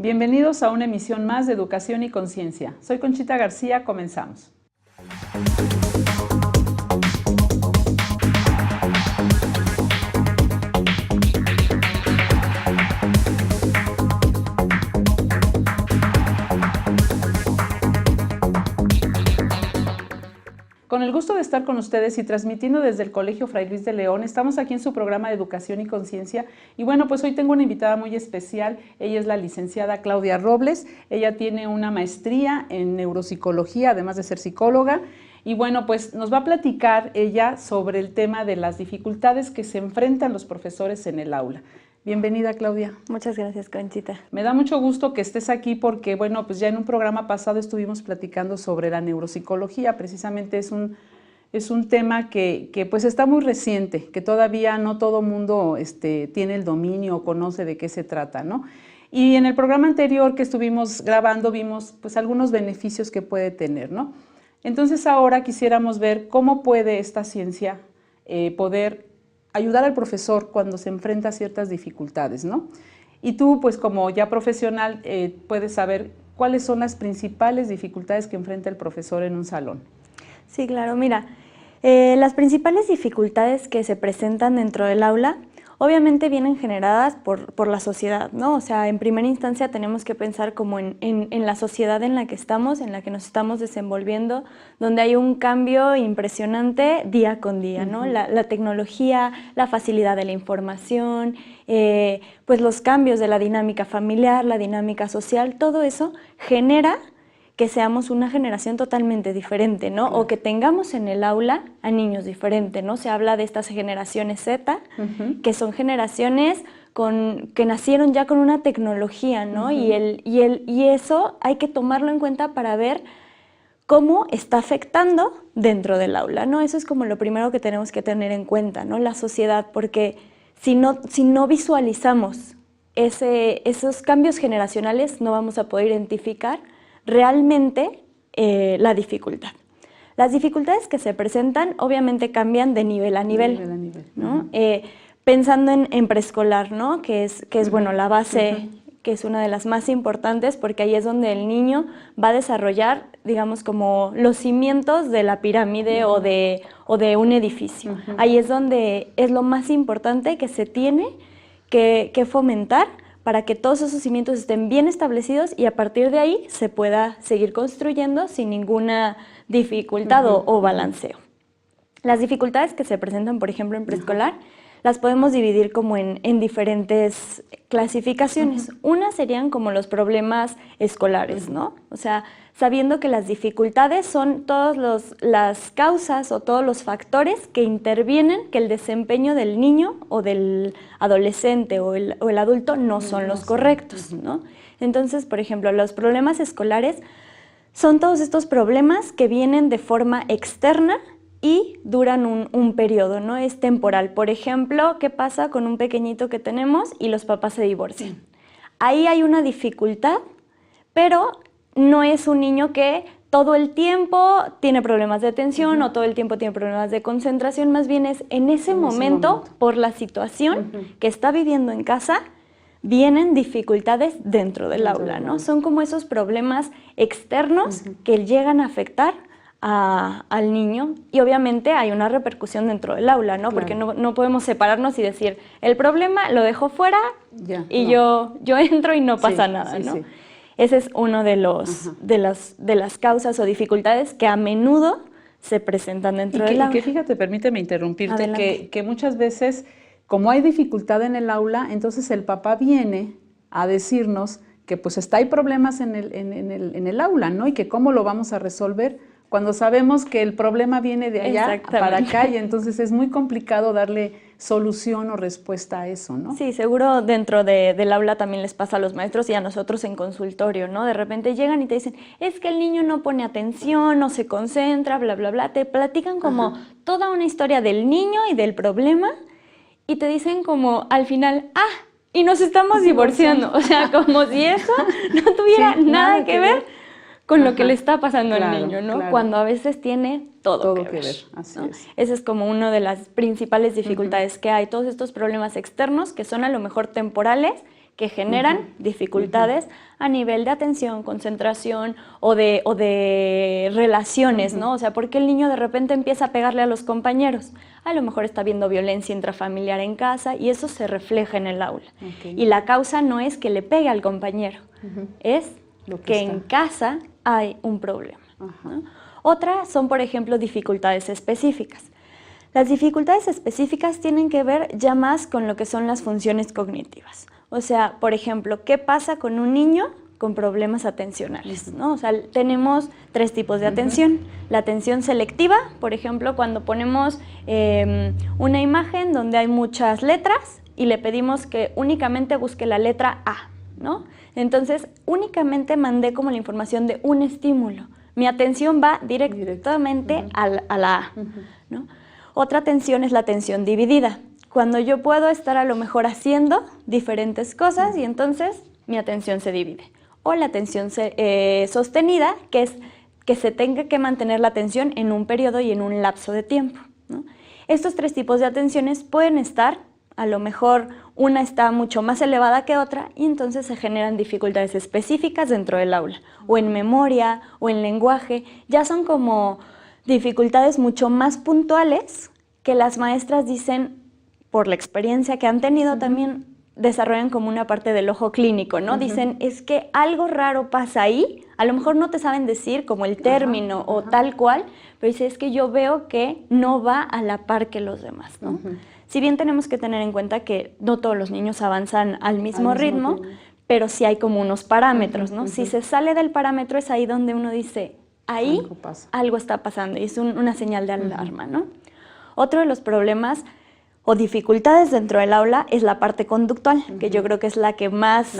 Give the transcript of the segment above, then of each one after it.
Bienvenidos a una emisión más de Educación y Conciencia. Soy Conchita García, comenzamos. Con el gusto de estar con ustedes y transmitiendo desde el Colegio Fray Luis de León, estamos aquí en su programa de Educación y Conciencia. Y bueno, pues hoy tengo una invitada muy especial. Ella es la licenciada Claudia Robles. Ella tiene una maestría en neuropsicología, además de ser psicóloga. Y bueno, pues nos va a platicar ella sobre el tema de las dificultades que se enfrentan los profesores en el aula. Bienvenida, Claudia. Muchas gracias, Conchita. Me da mucho gusto que estés aquí porque, bueno, pues ya en un programa pasado estuvimos platicando sobre la neuropsicología. Precisamente es un tema que pues está muy reciente, que todavía no todo mundo tiene el dominio o conoce de qué se trata, ¿no? Y en el programa anterior que estuvimos grabando vimos pues algunos beneficios que puede tener, ¿no? Entonces ahora quisiéramos ver cómo puede esta ciencia poder ayudar al profesor cuando se enfrenta a ciertas dificultades, ¿no? Y tú, pues como ya profesional, puedes saber cuáles son las principales dificultades que enfrenta el profesor en un salón. Sí, claro, mira, las principales dificultades que se presentan dentro del aula obviamente vienen generadas por la sociedad, ¿no? O sea, en primera instancia tenemos que pensar como en la sociedad en la que estamos, en la que nos estamos desenvolviendo, donde hay un cambio impresionante día con día, ¿no? La tecnología, la facilidad de la información, pues los cambios de la dinámica familiar, la dinámica social, todo eso genera que seamos una generación totalmente diferente, ¿no? O que tengamos en el aula a niños diferentes, ¿no? Se habla de estas generaciones Z, que son generaciones que nacieron ya con una tecnología, ¿no? Y eso hay que tomarlo en cuenta para ver cómo está afectando dentro del aula, ¿no? Eso es como lo primero que tenemos que tener en cuenta, ¿no? La sociedad, porque si no visualizamos esos cambios generacionales, no vamos a poder identificar realmente la dificultad. Las dificultades que se presentan obviamente cambian de nivel a nivel, ¿no? Pensando en preescolar, ¿no? que es bueno, la base, que es una de las más importantes porque ahí es donde el niño va a desarrollar, digamos, como los cimientos de la pirámide o de un edificio. Ahí es donde es lo más importante que se tiene que fomentar para que todos esos cimientos estén bien establecidos y a partir de ahí se pueda seguir construyendo sin ninguna dificultad o balanceo. Las dificultades que se presentan, por ejemplo, en preescolar, las podemos dividir como en diferentes clasificaciones. Una serían como los problemas escolares, ¿no? O sea, sabiendo que las dificultades son todas las causas o todos los factores que intervienen que el desempeño del niño o del adolescente o el adulto no son los correctos, ¿no? Entonces, por ejemplo, los problemas escolares son todos estos problemas que vienen de forma externa y duran un periodo, ¿no? Es temporal. Por ejemplo, ¿qué pasa con un pequeñito que tenemos y los papás se divorcian? Ahí hay una dificultad, pero no es un niño que todo el tiempo tiene problemas de atención o todo el tiempo tiene problemas de concentración, más bien es en ese momento, por la situación que está viviendo en casa, vienen dificultades dentro del aula, ¿no? Son como esos problemas externos que llegan a afectar al niño y obviamente hay una repercusión dentro del aula, ¿no? Porque no podemos separarnos y decir, el problema lo dejo fuera yo entro y no pasa nada, ¿no? Sí. Ese es uno de las causas o dificultades que a menudo se presentan dentro del aula. Y que fíjate, permíteme interrumpirte, que muchas veces, como hay dificultad en el aula, entonces el papá viene a decirnos que pues hay problemas en el aula, ¿no? Y que cómo lo vamos a resolver cuando sabemos que el problema viene de allá para acá y entonces es muy complicado darle solución o respuesta a eso, ¿no? Sí, seguro dentro del aula también les pasa a los maestros y a nosotros en consultorio, ¿no? De repente llegan y te dicen, es que el niño no pone atención, no se concentra, bla, bla, bla. Te platican como toda una historia del niño y del problema y te dicen como al final, y nos estamos divorciando. O sea, como si eso no tuviera nada que ver con lo que le está pasando al niño, ¿no? Claro. Cuando a veces tiene todo que ver. Así ¿no? es. Esa es como una de las principales dificultades que hay, todos estos problemas externos que son a lo mejor temporales, que generan dificultades a nivel de atención, concentración o de relaciones, ¿no? O sea, ¿por qué el niño de repente empieza a pegarle a los compañeros? A lo mejor está viendo violencia intrafamiliar en casa y eso se refleja en el aula. Y la causa no es que le pegue al compañero, es que en casa hay un problema, ¿no? Otra son, por ejemplo, dificultades específicas. Las dificultades específicas tienen que ver ya más con lo que son las funciones cognitivas. O sea, por ejemplo, ¿qué pasa con un niño con problemas atencionales, ¿no? O sea, tenemos 3 tipos de atención. La atención selectiva, por ejemplo, cuando ponemos una imagen donde hay muchas letras y le pedimos que únicamente busque la letra A, ¿no? Entonces, únicamente mandé como la información de un estímulo. Mi atención va directamente a la A, ¿no? Otra atención es la atención dividida. Cuando yo puedo estar a lo mejor haciendo diferentes cosas y entonces mi atención se divide. O la atención sostenida, que es que se tenga que mantener la atención en un periodo y en un lapso de tiempo, ¿no? Estos 3 tipos de atenciones pueden estar, a lo mejor una está mucho más elevada que otra y entonces se generan dificultades específicas dentro del aula, o en memoria, o en lenguaje. Ya son como dificultades mucho más puntuales que las maestras dicen, por la experiencia que han tenido, también desarrollan como una parte del ojo clínico, ¿no? Dicen, es que algo raro pasa ahí, a lo mejor no te saben decir como el término o tal cual, pero dice, es que yo veo que no va a la par que los demás, ¿no? Si bien tenemos que tener en cuenta que no todos los niños avanzan al mismo ritmo, pero sí hay como unos parámetros, ¿no? Si se sale del parámetro es ahí donde uno dice, ahí algo está pasando y es una señal de alarma, ¿no? Otro de los problemas o dificultades dentro del aula es la parte conductual, que yo creo que es la que más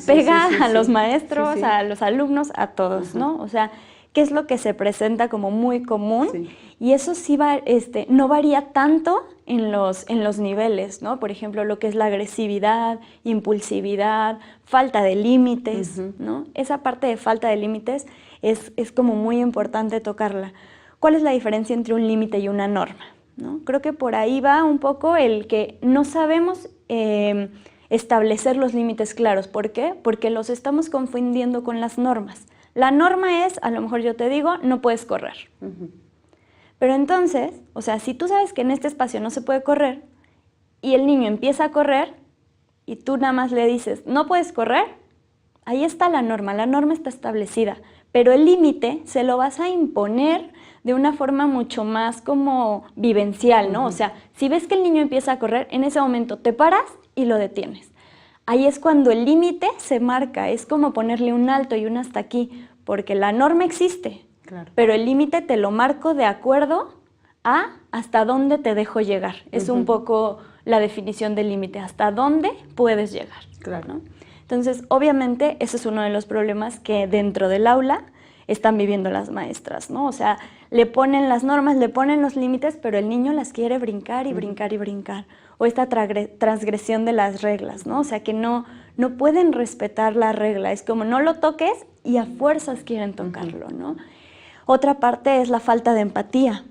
pega a los maestros, a los alumnos, a todos, ¿no? O sea, ¿qué es lo que se presenta como muy común? Y eso sí va, no varía tanto en los niveles, ¿no? Por ejemplo, lo que es la agresividad, impulsividad, falta de límites, ¿no? Esa parte de falta de límites es como muy importante tocarla. ¿Cuál es la diferencia entre un límite y una norma? ¿No? Creo que por ahí va un poco el que no sabemos establecer los límites claros. ¿Por qué? Porque los estamos confundiendo con las normas. La norma es, a lo mejor yo te digo, no puedes correr. Pero entonces, o sea, si tú sabes que en este espacio no se puede correr y el niño empieza a correr y tú nada más le dices, no puedes correr, ahí está la norma está establecida. Pero el límite se lo vas a imponer de una forma mucho más como vivencial, ¿no? O sea, si ves que el niño empieza a correr, en ese momento te paras y lo detienes. Ahí es cuando el límite se marca, es como ponerle un alto y un hasta aquí, porque la norma existe, pero el límite te lo marco de acuerdo a hasta dónde te dejo llegar. Es un poco la definición del límite, hasta dónde puedes llegar, ¿no? Entonces, obviamente, ese es uno de los problemas que dentro del aula están viviendo las maestras, ¿no? O sea, le ponen las normas, le ponen los límites, pero el niño las quiere brincar y brincar y brincar. O esta transgresión de las reglas, ¿no? O sea, que no pueden respetar la regla. Es como no lo toques y a fuerzas quieren tocarlo, ¿no? Otra parte es la falta de empatía.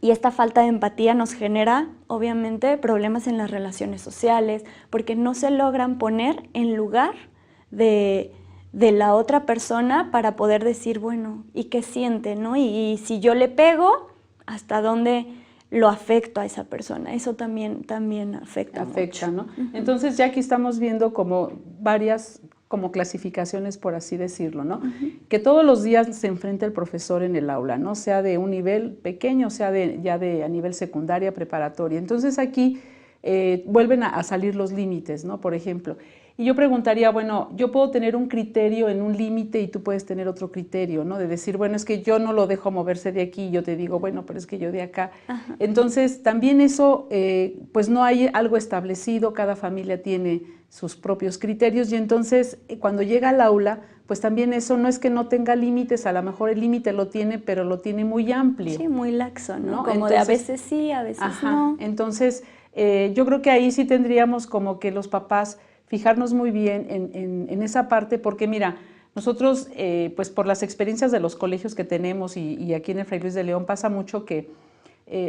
Y esta falta de empatía nos genera, obviamente, problemas en las relaciones sociales, porque no se logran poner en lugar de la otra persona para poder decir, bueno, ¿y qué siente, no? Y si yo le pego, ¿hasta dónde lo afecto a esa persona? Eso también afecta mucho. ¿No? Entonces ya aquí estamos viendo como varias como clasificaciones, por así decirlo, ¿no? Que todos los días se enfrenta el profesor en el aula, ¿no? Sea de un nivel pequeño, sea a nivel secundaria, preparatoria. Entonces aquí vuelven a salir los límites, ¿no? Por ejemplo. Y yo preguntaría, bueno, yo puedo tener un criterio en un límite y tú puedes tener otro criterio, ¿no? De decir, bueno, es que yo no lo dejo moverse de aquí y yo te digo, bueno, pero es que yo de acá. Entonces, también eso, pues no hay algo establecido, cada familia tiene sus propios criterios y entonces cuando llega al aula, pues también eso no es que no tenga límites, a lo mejor el límite lo tiene, pero lo tiene muy amplio. Sí, muy laxo, ¿no? Como entonces, de a veces sí, a veces no. Entonces, yo creo que ahí sí tendríamos como que los papás fijarnos muy bien en esa parte, porque mira, nosotros, pues por las experiencias de los colegios que tenemos y aquí en el Fray Luis de León pasa mucho que,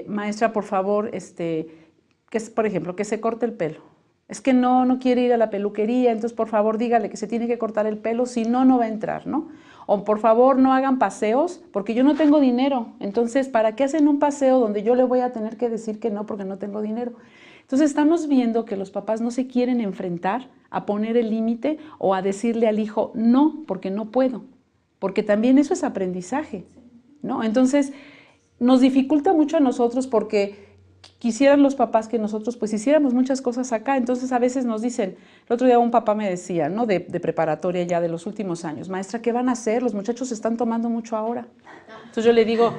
maestra, por favor, por ejemplo, que se corte el pelo. es que no quiere ir a la peluquería, entonces por favor dígale que se tiene que cortar el pelo, si no, no va a entrar, ¿no? O por favor no hagan paseos porque yo no tengo dinero, entonces ¿para qué hacen un paseo donde yo le voy a tener que decir que no porque no tengo dinero? Entonces estamos viendo que los papás no se quieren enfrentar a poner el límite o a decirle al hijo no porque no puedo, porque también eso es aprendizaje, ¿no? Entonces nos dificulta mucho a nosotros porque quisieran los papás que nosotros pues hiciéramos muchas cosas acá, entonces a veces nos dicen, el otro día un papá me decía, ¿no? de preparatoria ya de los últimos años, maestra, ¿qué van a hacer? Los muchachos están tomando mucho ahora. Entonces yo le digo,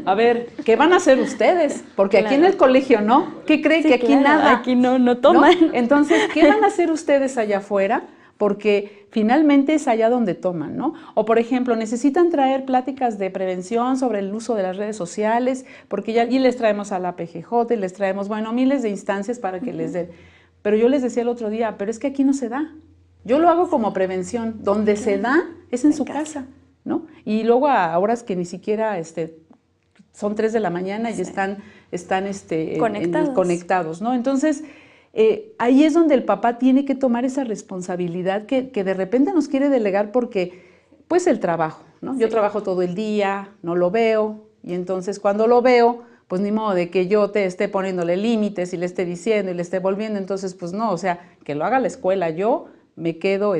a ver, ¿qué van a hacer ustedes? Porque aquí en el colegio no, ¿qué cree? Sí, que aquí claro, nada. aquí no toman. ¿No? Entonces, ¿qué van a hacer ustedes allá afuera? Porque finalmente es allá donde toman, ¿no? O por ejemplo, necesitan traer pláticas de prevención sobre el uso de las redes sociales, porque ya y les traemos a la PGJ, y les traemos, bueno, miles de instancias para que les den. Pero yo les decía el otro día, pero es que aquí no se da. Yo lo hago como prevención, donde se da es en su casa, ¿no? Y luego a horas que ni siquiera son 3 de la mañana y están conectados, ¿no? Entonces, ahí es donde el papá tiene que tomar esa responsabilidad que de repente nos quiere delegar porque, pues, el trabajo, ¿no? Sí. Yo trabajo todo el día, no lo veo, y entonces cuando lo veo, pues ni modo de que yo te esté poniéndole límites y le esté diciendo y le esté volviendo, entonces, pues no, o sea, que lo haga la escuela, yo me quedo,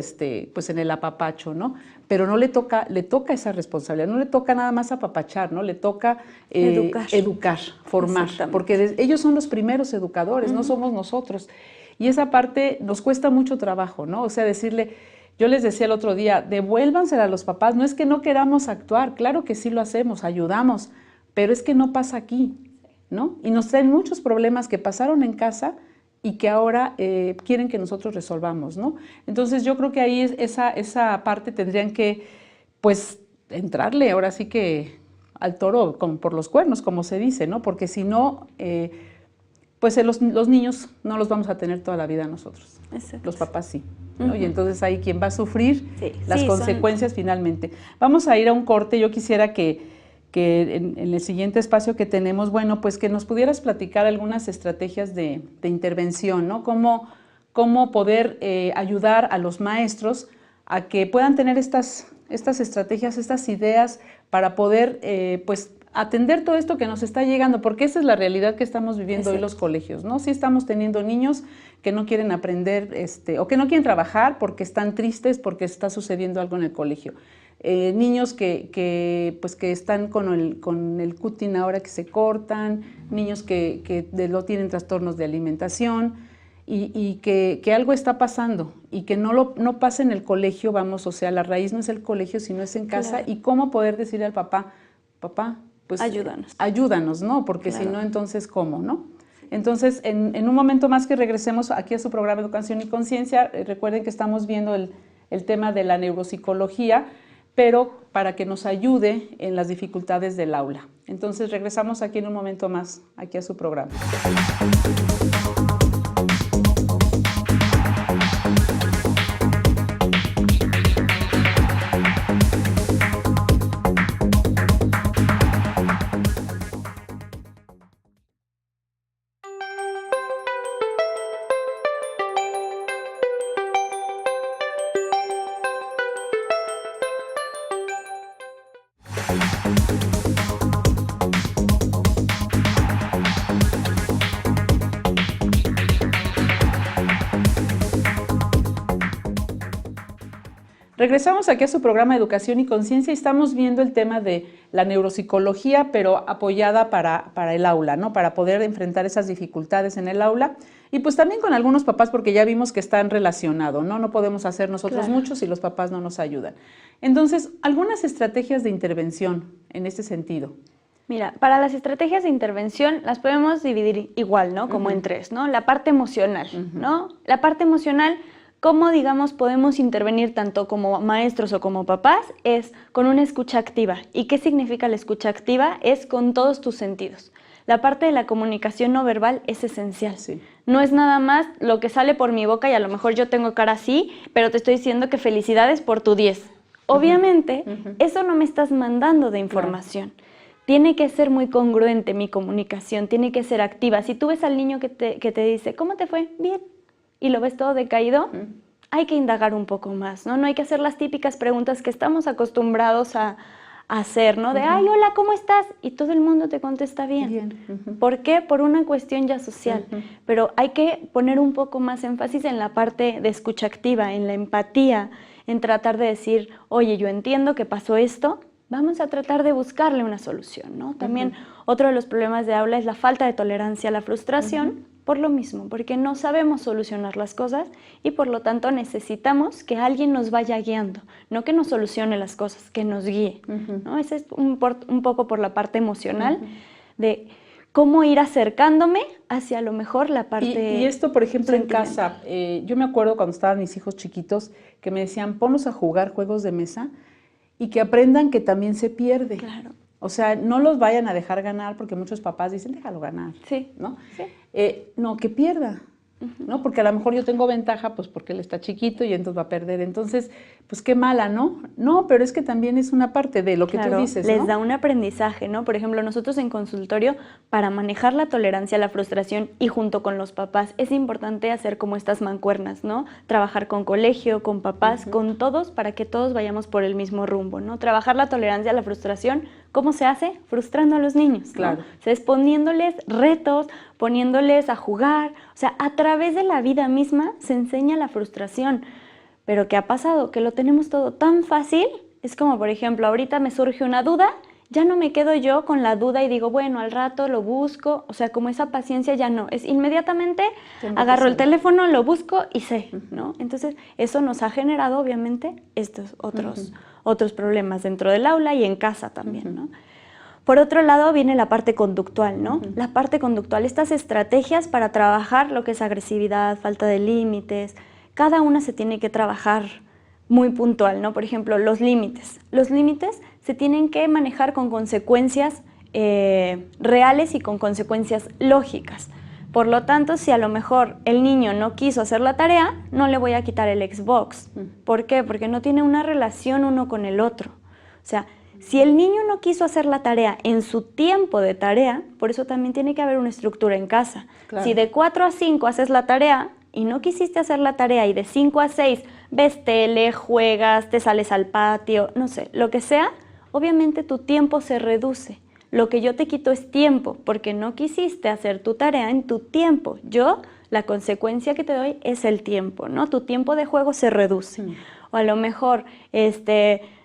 pues, en el apapacho, ¿no? Pero no le toca esa responsabilidad, no le toca nada más apapachar, ¿no? Le toca educar, formar, porque ellos son los primeros educadores, no somos nosotros. Y esa parte nos cuesta mucho trabajo, ¿no? O sea, decirle, yo les decía el otro día, devuélvansela a los papás, no es que no queramos actuar, claro que sí lo hacemos, ayudamos, pero es que no pasa aquí, ¿no? Y nos traen muchos problemas que pasaron en casa y que ahora quieren que nosotros resolvamos, ¿no? Entonces yo creo que ahí esa parte tendrían que, pues, entrarle ahora sí que al toro por los cuernos, como se dice, ¿no? Porque si no, pues los niños no los vamos a tener toda la vida nosotros. Exacto. Los papás sí, ¿no? Y entonces ahí quien va a sufrir las consecuencias finalmente. Vamos a ir a un corte, yo quisiera que en el siguiente espacio que tenemos, bueno, pues que nos pudieras platicar algunas estrategias de intervención, ¿no? Cómo poder ayudar a los maestros a que puedan tener estas estrategias, estas ideas para poder, pues, atender todo esto que nos está llegando, porque esa es la realidad que estamos viviendo hoy los colegios, ¿no? Sí estamos teniendo niños que no quieren aprender, o que no quieren trabajar porque están tristes porque está sucediendo algo en el colegio. Niños que están con el cutting ahora que se cortan, niños que tienen trastornos de alimentación y que algo está pasando y que no pasa en el colegio, vamos, o sea, la raíz no es el colegio, sino es en casa. Claro. Y cómo poder decirle al papá, pues ayúdanos, ¿no? Porque si no, entonces, ¿cómo, no? Entonces, en un momento más que regresemos aquí a su programa Educación y Conciencia, recuerden que estamos viendo el tema de la neuropsicología, pero para que nos ayude en las dificultades del aula. Entonces regresamos aquí en un momento más, aquí a su programa. Regresamos aquí a su programa Educación y Conciencia y estamos viendo el tema de la neuropsicología, pero apoyada para el aula, ¿no? Para poder enfrentar esas dificultades en el aula y pues también con algunos papás porque ya vimos que están relacionados, ¿no? No podemos hacer nosotros mucho si los papás no nos ayudan. Entonces, algunas estrategias de intervención en este sentido. Mira, para las estrategias de intervención las podemos dividir igual, ¿no? Como en tres, ¿no? La parte emocional, ¿no? La parte emocional, cómo, digamos, podemos intervenir tanto como maestros o como papás, es con una escucha activa. ¿Y qué significa la escucha activa? Es con todos tus sentidos. La parte de la comunicación no verbal es esencial. Sí. No es nada más lo que sale por mi boca y a lo mejor yo tengo cara así, pero te estoy diciendo que felicidades por tu 10. Obviamente, eso no me estás mandando de información. Claro. Tiene que ser muy congruente mi comunicación, tiene que ser activa. Si tú ves al niño que te dice, ¿cómo te fue? Bien. y lo ves todo decaído, hay que indagar un poco más, ¿no? No hay que hacer las típicas preguntas que estamos acostumbrados a hacer, ¿no? De, ay, hola, ¿cómo estás? Y todo el mundo te contesta bien. ¿Por qué? Por una cuestión ya social. Pero hay que poner un poco más énfasis en la parte de escucha activa, en la empatía, en tratar de decir, oye, yo entiendo que pasó esto, vamos a tratar de buscarle una solución, ¿no? También otro de los problemas de aula es la falta de tolerancia a la frustración, por lo mismo, porque no sabemos solucionar las cosas y por lo tanto necesitamos que alguien nos vaya guiando, no que nos solucione las cosas, que nos guíe, ¿no? Ese es un poco por la parte emocional de cómo ir acercándome hacia a lo mejor la parte Y esto, por ejemplo, en casa, yo me acuerdo cuando estaban mis hijos chiquitos que me decían, ponlos a jugar juegos de mesa y que aprendan que también se pierde. Claro. O sea, no los vayan a dejar ganar porque muchos papás dicen, déjalo ganar, Sí. ¿no? Sí. No, que pierda, ¿no? Porque a lo mejor yo tengo ventaja, pues porque él está chiquito y entonces va a perder. Entonces, pues qué mala, ¿no? No, pero es que también es una parte de lo que tú dices, ¿no? Les da un aprendizaje, ¿no? Por ejemplo, nosotros en consultorio, para manejar la tolerancia a la frustración y junto con los papás, es importante hacer como estas mancuernas, ¿no? Trabajar con colegio, con papás, con todos, para que todos vayamos por el mismo rumbo, ¿no? Trabajar la tolerancia a la frustración, ¿cómo se hace? Frustrando a los niños, ¿no? Claro. O sea, es poniéndoles retos, poniéndoles a jugar, o sea, a través de la vida misma se enseña la frustración. Pero ¿qué ha pasado? Que lo tenemos todo tan fácil, es como, por ejemplo, ahorita me surge una duda, ya no me quedo yo con la duda y digo, bueno, al rato lo busco, o sea, como esa paciencia ya no, es inmediatamente agarro el teléfono, lo busco y sé, ¿no? Entonces, eso nos ha generado, obviamente, estos otros problemas dentro del aula y en casa también, ¿no? Por otro lado viene la parte conductual, ¿no? La parte conductual, estas estrategias para trabajar lo que es agresividad, falta de límites, cada una se tiene que trabajar muy puntual, ¿no? Por ejemplo, los límites. Los límites se tienen que manejar con consecuencias reales y con consecuencias lógicas. Por lo tanto, si a lo mejor el niño no quiso hacer la tarea, no le voy a quitar el Xbox. ¿Por qué? Porque no tiene una relación uno con el otro. O sea, si el niño no quiso hacer la tarea en su tiempo de tarea, por eso también tiene que haber una estructura en casa. Claro. Si de 4 a 5 haces la tarea y no quisiste hacer la tarea y de 5 a 6 ves tele, juegas, te sales al patio, no sé, lo que sea, obviamente tu tiempo se reduce. Lo que yo te quito es tiempo, porque no quisiste hacer tu tarea en tu tiempo. Yo, la consecuencia que te doy es el tiempo, ¿no? Tu tiempo de juego se reduce. O a lo mejor,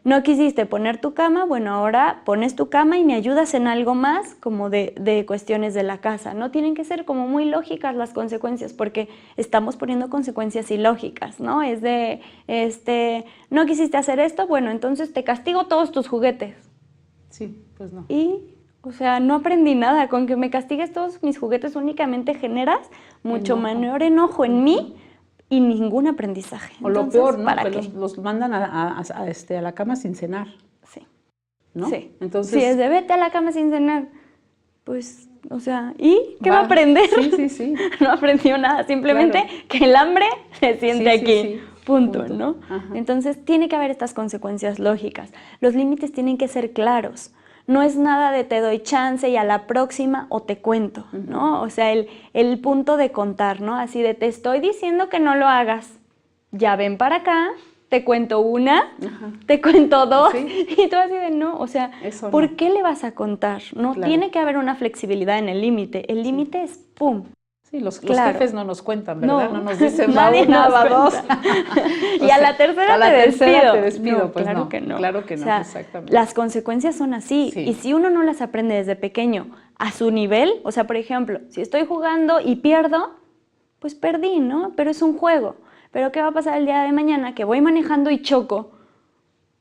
no quisiste poner tu cama, bueno, ahora pones tu cama y me ayudas en algo más como de cuestiones de la casa. No tienen que ser como muy lógicas las consecuencias, porque estamos poniendo consecuencias ilógicas, ¿no? Es de, no quisiste hacer esto, bueno, entonces te castigo todos tus juguetes. Sí, pues no. Y, o sea, no aprendí nada. Con que me castigues todos mis juguetes únicamente generas mucho mayor enojo en mí y ningún aprendizaje. O lo peor, ¿no? Que los mandan a la cama sin cenar. Sí. ¿No? Sí. Entonces, sí, es de vete a la cama sin cenar. Pues, o sea, ¿y qué va a aprender? Sí. No aprendió nada, simplemente que el hambre se siente aquí. Punto, ¿no? Ajá. Entonces, tiene que haber estas consecuencias lógicas. Los límites tienen que ser claros. No es nada de te doy chance y a la próxima o te cuento, ¿no? O sea, el punto de contar, ¿no? Así de te estoy diciendo que no lo hagas. Ya ven para acá, te cuento una, te cuento dos, y tú así de no. O sea, ¿por qué le vas a contar? No, tiene que haber una flexibilidad en el límite. El límite es pum. Sí, los jefes no nos cuentan, ¿verdad? No nos dicen nadie va una, va dos. Y a la tercera te despido. No, pues claro no, que no. Claro que no, o sea, exactamente. Las consecuencias son así. Sí. Y si uno no las aprende desde pequeño a su nivel, o sea, por ejemplo, si estoy jugando y pierdo, pues perdí, ¿no? Pero es un juego. Pero ¿qué va a pasar el día de mañana? Que voy manejando y choco.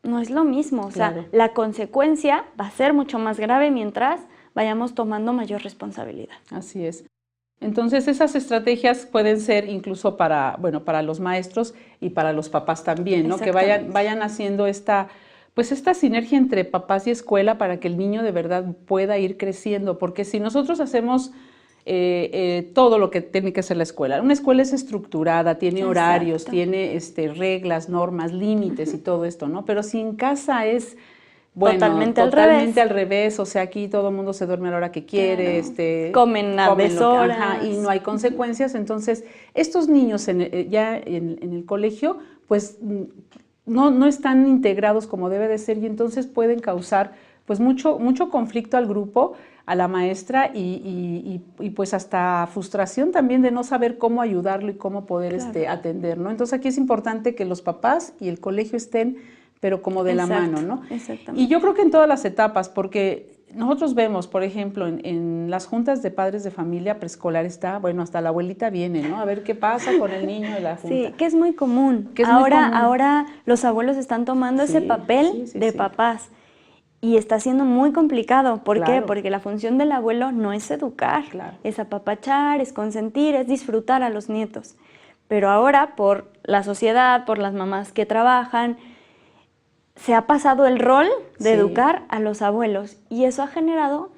No es lo mismo. O sea, la consecuencia va a ser mucho más grave mientras vayamos tomando mayor responsabilidad. Así es. Entonces, esas estrategias pueden ser incluso para los maestros y para los papás también, ¿no? Que vayan haciendo esta sinergia entre papás y escuela para que el niño de verdad pueda ir creciendo, porque si nosotros hacemos todo lo que tiene que hacer la escuela, una escuela es estructurada, tiene horarios, tiene reglas, normas, límites y todo esto, ¿no? Pero si en casa es Bueno, totalmente al revés, o sea, aquí todo el mundo se duerme a la hora que quiere, claro. Comen a deshoras. Ajá, y no hay consecuencias. Entonces, estos niños ya en el colegio, pues no están integrados como debe de ser, y entonces pueden causar pues mucho conflicto al grupo, a la maestra, y pues hasta frustración también de no saber cómo ayudarlo y cómo poder Claro. atender, ¿no? Entonces aquí es importante que los papás y el colegio estén, pero como de la mano, ¿no? Exactamente. Y yo creo que en todas las etapas, porque nosotros vemos, por ejemplo, en las juntas de padres de familia preescolar está, bueno, hasta la abuelita viene, ¿no? A ver qué pasa con el niño de la junta. Sí, que es muy común. Que es muy común. Ahora los abuelos están tomando ese papel de papás. Y está siendo muy complicado. ¿Por qué? Porque la función del abuelo no es educar, es apapachar, es consentir, es disfrutar a los nietos. Pero ahora, por la sociedad, por las mamás que trabajan, se ha pasado el rol de educar a los abuelos. Y eso ha generado,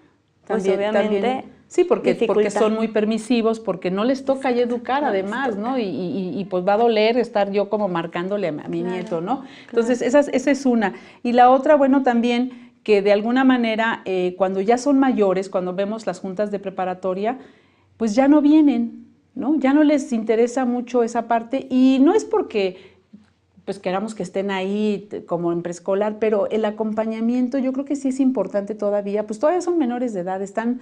pues obviamente, sí, porque son muy permisivos, porque no les toca ya educar, además, ¿no? Y pues va a doler estar yo como marcándole a mi nieto, ¿no? Entonces, esa es una. Y la otra, bueno, también que de alguna manera, cuando ya son mayores, cuando vemos las juntas de preparatoria, pues ya no vienen, ¿no? Ya no les interesa mucho esa parte, y no es porque pues queramos que estén ahí como en preescolar, pero el acompañamiento yo creo que sí es importante todavía, pues todavía son menores de edad, están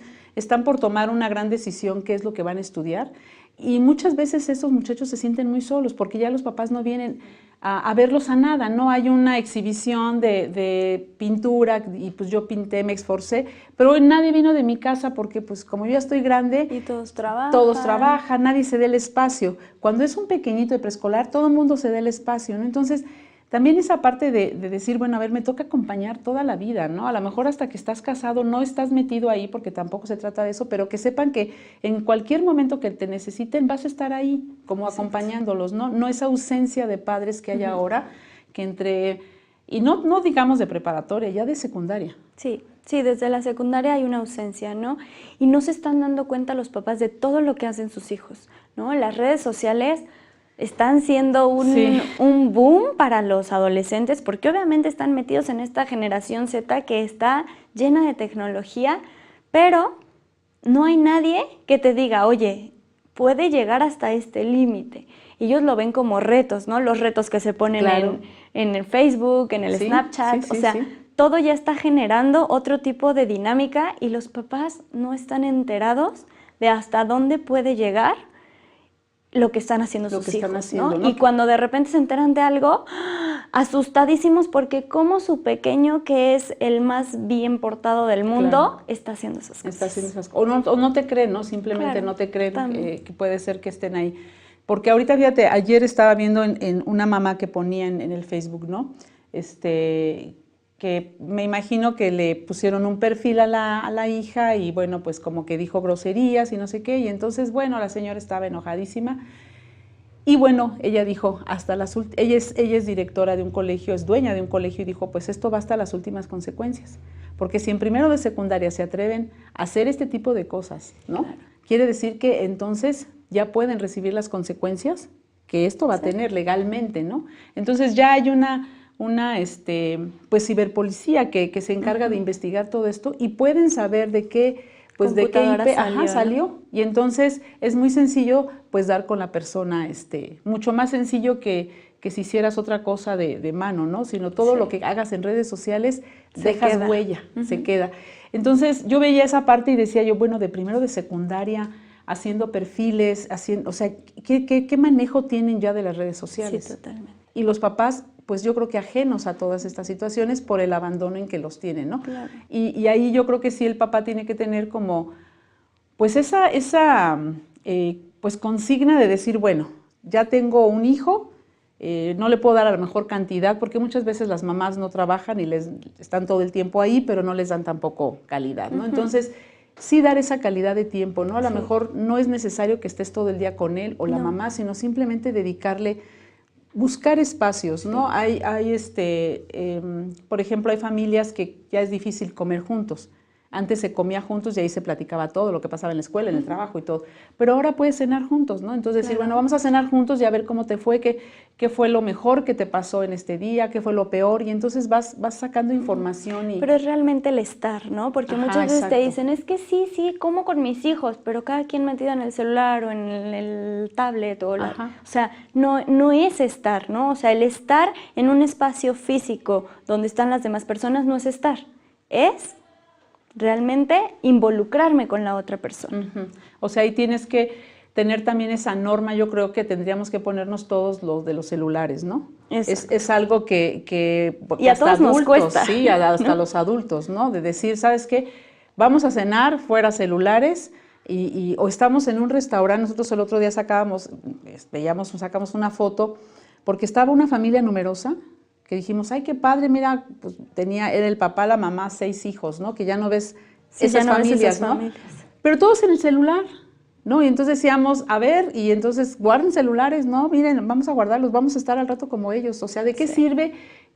por tomar una gran decisión, qué es lo que van a estudiar, y muchas veces esos muchachos se sienten muy solos porque ya los papás no vienen a verlos a nada, no hay una exhibición de pintura, y pues yo pinté, me esforcé, pero hoy nadie vino de mi casa porque pues como yo ya estoy grande, y todos trabajan, nadie se da el espacio. Cuando es un pequeñito de preescolar, todo el mundo se da el espacio, ¿no? Entonces, también esa parte de decir, bueno, a ver, me toca acompañar toda la vida, ¿no? A lo mejor hasta que estás casado no estás metido ahí, porque tampoco se trata de eso, pero que sepan que en cualquier momento que te necesiten vas a estar ahí, como acompañándolos, ¿no? No esa ausencia de padres que hay ahora, que y no digamos de preparatoria, ya de secundaria. Sí, desde la secundaria hay una ausencia, ¿no? Y no se están dando cuenta los papás de todo lo que hacen sus hijos, ¿no? Las redes sociales están siendo un boom para los adolescentes, porque obviamente están metidos en esta generación Z que está llena de tecnología, pero no hay nadie que te diga, oye, puede llegar hasta este límite. Ellos lo ven como retos, ¿no? Los retos que se ponen en el Facebook, en el Snapchat, todo ya está generando otro tipo de dinámica, y los papás no están enterados de hasta dónde puede llegar lo que están haciendo sus hijos, ¿no? Y cuando de repente se enteran de algo, asustadísimos, porque como su pequeño, que es el más bien portado del mundo, está haciendo esas cosas. O no te creen, ¿no? Simplemente no te creen que puede ser que estén ahí. Porque ahorita, fíjate, ayer estaba viendo en una mamá que ponía en el Facebook, ¿no? Que me imagino que le pusieron un perfil a la hija, y bueno, pues como que dijo groserías y no sé qué, y entonces, bueno, la señora estaba enojadísima, y bueno, ella dijo, ella es directora de un colegio, es dueña de un colegio, y dijo, pues esto va hasta las últimas consecuencias, porque si en primero de secundaria se atreven a hacer este tipo de cosas, ¿no? Quiere decir que entonces ya pueden recibir las consecuencias que esto va a tener legalmente, ¿no? Entonces ya hay una pues ciberpolicía que se encarga de investigar todo esto, y pueden saber de qué IP salió, y entonces es muy sencillo pues dar con la persona, mucho más sencillo que si hicieras otra cosa de mano, ¿no? Sino todo lo que hagas en redes sociales, dejas huella, se queda. Entonces yo veía esa parte y decía yo, bueno, de primero de secundaria, haciendo perfiles, o sea, ¿qué manejo tienen ya de las redes sociales? Sí, totalmente. Y los papás, pues yo creo que ajenos a todas estas situaciones por el abandono en que los tienen, ¿no? Claro. Y ahí yo creo que sí el papá tiene que tener como, pues esa pues consigna de decir, bueno, ya tengo un hijo, no le puedo dar a la mejor cantidad, porque muchas veces las mamás no trabajan y están todo el tiempo ahí, pero no les dan tampoco calidad, ¿no? Entonces, sí dar esa calidad de tiempo, ¿no? A lo mejor no es necesario que estés todo el día con él o la mamá, sino simplemente dedicarle, buscar espacios, ¿no? Hay por ejemplo, hay familias que ya es difícil comer juntos. Antes se comía juntos y ahí se platicaba todo lo que pasaba en la escuela, en el trabajo y todo. Pero ahora puedes cenar juntos, ¿no? Entonces decir, bueno, vamos a cenar juntos y a ver cómo te fue, qué fue lo mejor que te pasó en este día, qué fue lo peor. Y entonces vas sacando información. Pero es realmente el estar, ¿no? Porque muchas veces te dicen, es que sí, como con mis hijos, pero cada quien metido en el celular o en el tablet. O sea, no es estar, ¿no? O sea, el estar en un espacio físico donde están las demás personas no es estar, es realmente involucrarme con la otra persona. O sea, ahí tienes que tener también esa norma. Yo creo que tendríamos que ponernos todos los de los celulares, ¿no? Es algo que y a todos adultos, nos cuesta. Sí, hasta los adultos, ¿no? De decir, ¿sabes qué? Vamos a cenar fuera celulares o estamos en un restaurante. Nosotros el otro día sacamos una foto porque estaba una familia numerosa que dijimos, ay, qué padre, mira, pues era el papá, la mamá, 6 hijos, ¿no? Que ya no ves esas familias, ¿no? Pero todos en el celular, ¿no? Y entonces decíamos, a ver, y entonces guarden celulares, ¿no? Miren, vamos a guardarlos, vamos a estar al rato como ellos. O sea, ¿de qué sirve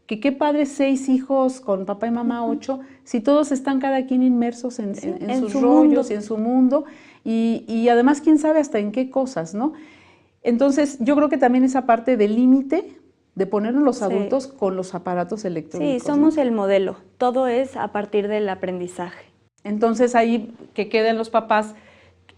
que qué padre 6 hijos con papá y mamá 8, si todos están cada quien inmersos en sus rollos y en su mundo? Y además, quién sabe hasta en qué cosas, ¿no? Entonces, yo creo que también esa parte del límite de ponernos los adultos con los aparatos electrónicos. Sí, somos el modelo. Todo es a partir del aprendizaje. Entonces ahí que queden los papás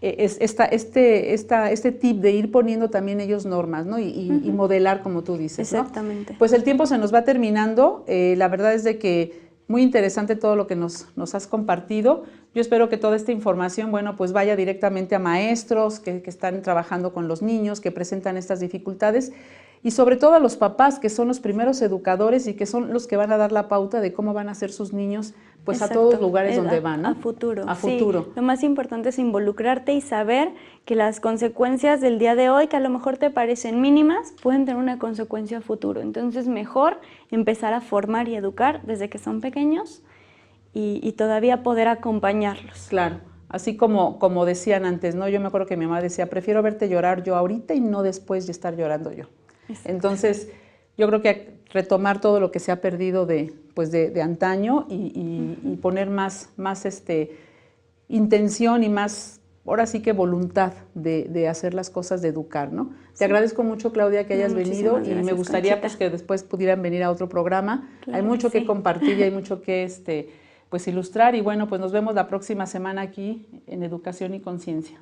este tip de ir poniendo también ellos normas, ¿no? Y modelar, como tú dices, ¿no? Exactamente. Pues el tiempo se nos va terminando. La verdad es de que muy interesante todo lo que nos has compartido. Yo espero que toda esta información, bueno, pues vaya directamente a maestros que están trabajando con los niños, que presentan estas dificultades, y sobre todo a los papás, que son los primeros educadores y que son los que van a dar la pauta de cómo van a ser sus niños, pues a todos los lugares donde van, ¿no? A futuro. A futuro. Sí, lo más importante es involucrarte y saber que las consecuencias del día de hoy, que a lo mejor te parecen mínimas, pueden tener una consecuencia a futuro. Entonces, mejor empezar a formar y educar desde que son pequeños y todavía poder acompañarlos. Claro. Así como decían antes, ¿no? Yo me acuerdo que mi mamá decía, prefiero verte llorar yo ahorita y no después de estar llorando yo. Entonces, yo creo que retomar todo lo que se ha perdido de antaño y poner más intención y más, ahora sí que voluntad de hacer las cosas, de educar, ¿no? Sí. Te agradezco mucho, Claudia, que hayas venido y me gustaría pues, que después pudieran venir a otro programa. Claro, hay mucho que compartir y hay mucho que pues ilustrar y bueno, pues nos vemos la próxima semana aquí en Educación y Conciencia.